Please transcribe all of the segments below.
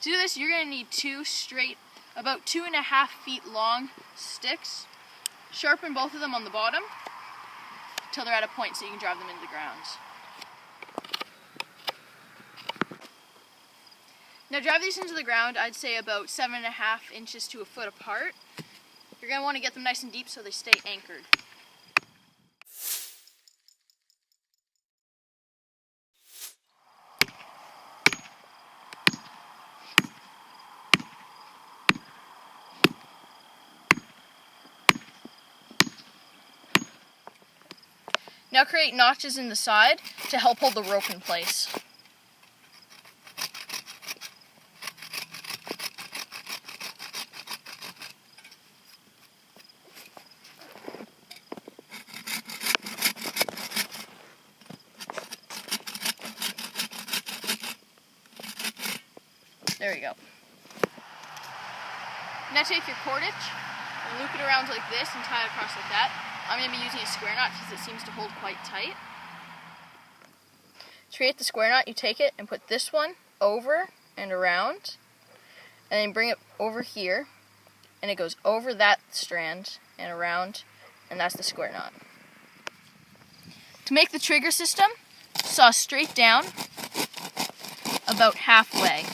To do this, you're going to need two straight, about 2.5 feet long sticks. Sharpen both of them on the bottom until they're at a point so you can drive them into the ground. Now drive these into the ground, I'd say about 7.5 inches to a foot apart. You're going to want to get them nice and deep so they stay anchored. Now create notches in the side to help hold the rope in place. There you go. Now take your cordage and loop it around like this and tie it across like that. I'm going to be using a square knot because it seems to hold quite tight. To create the square knot, you take it and put this one over and around, and then bring it over here, and it goes over that strand and around, and that's the square knot. To make the trigger system, saw straight down about halfway,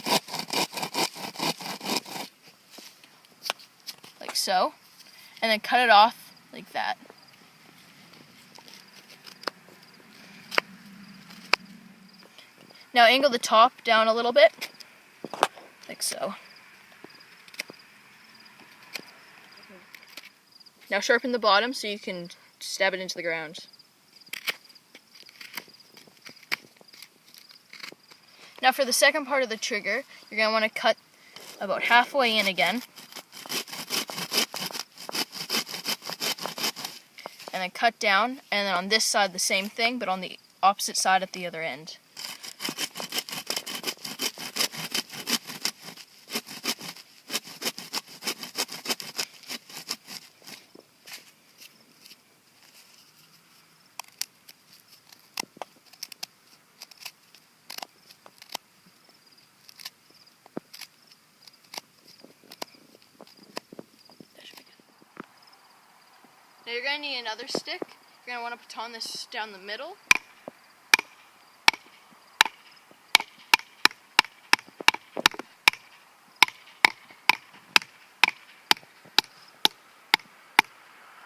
like so, and then cut it off like that. Now angle the top down a little bit, like so. Now sharpen the bottom so you can stab it into the ground. Now for the second part of the trigger, you're going to want to cut about halfway in again. And then cut down, and then on this side the same thing, but on the opposite side at the other end. Now you're going to need another stick. You're going to want to baton this down the middle.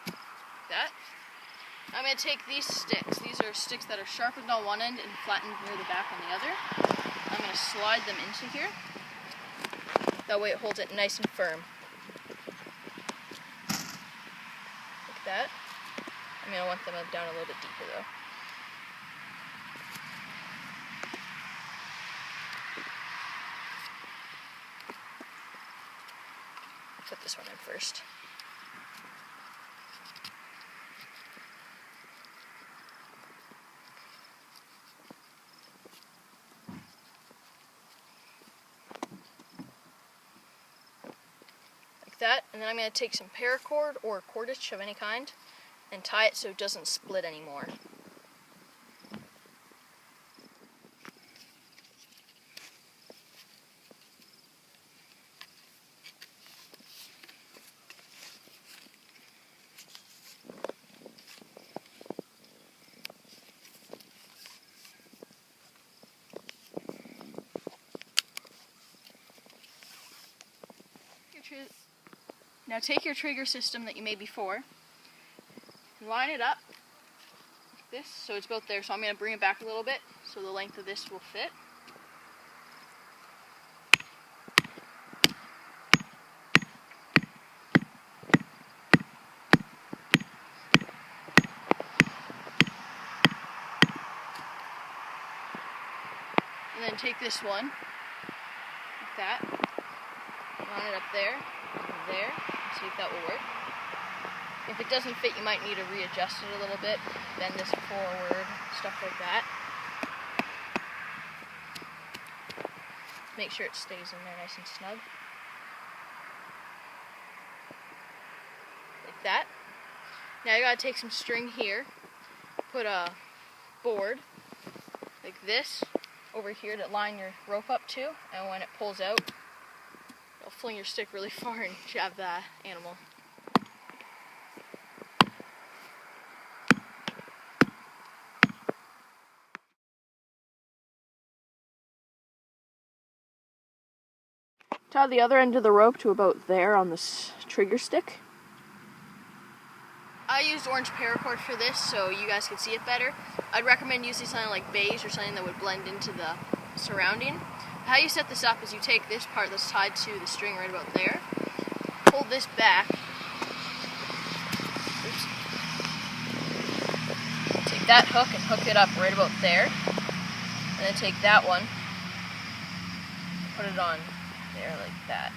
Like that. I'm going to take these sticks. These are sticks that are sharpened on one end and flattened near the back on the other. I'm going to slide them into here. That way it holds it nice and firm. That. I'm going to want them down a little bit deeper though. Put this one in first. Like that, and then I'm going to take some paracord or cordage of any kind and tie it so it doesn't split anymore. Now take your trigger system that you made before, line it up like this, so it's both there. So I'm going to bring it back a little bit so the length of this will fit. And then take this one, like that, line it up there, and there, see if that will work. If it doesn't fit, you might need to readjust it a little bit, bend this forward, stuff like that. Make sure it stays in there nice and snug. Like that. Now you gotta take some string here, put a board like this over here to line your rope up to, and when it pulls out, fling your stick really far and jab the animal. Tie the other end of the rope to about there on this trigger stick. I used orange paracord for this so you guys could see it better. I'd recommend using something like beige or something that would blend into the surrounding. How you set this up is you take this part that's tied to the string right about there, hold this back, oops, take that hook and hook it up right about there, and then take that one, put it on there like that.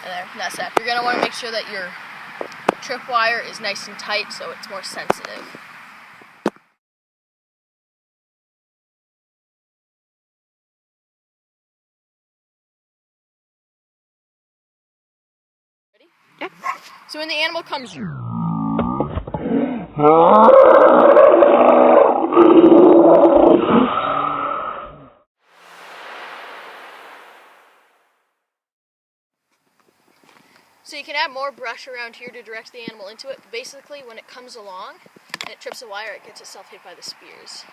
And there, and that's that. You're going to want to make sure that your tripwire is nice and tight so it's more sensitive. Ready? Yeah. So when the animal comes... So you can add more brush around here to direct the animal into it, but basically when it comes along and it trips a wire, it gets itself hit by the spears.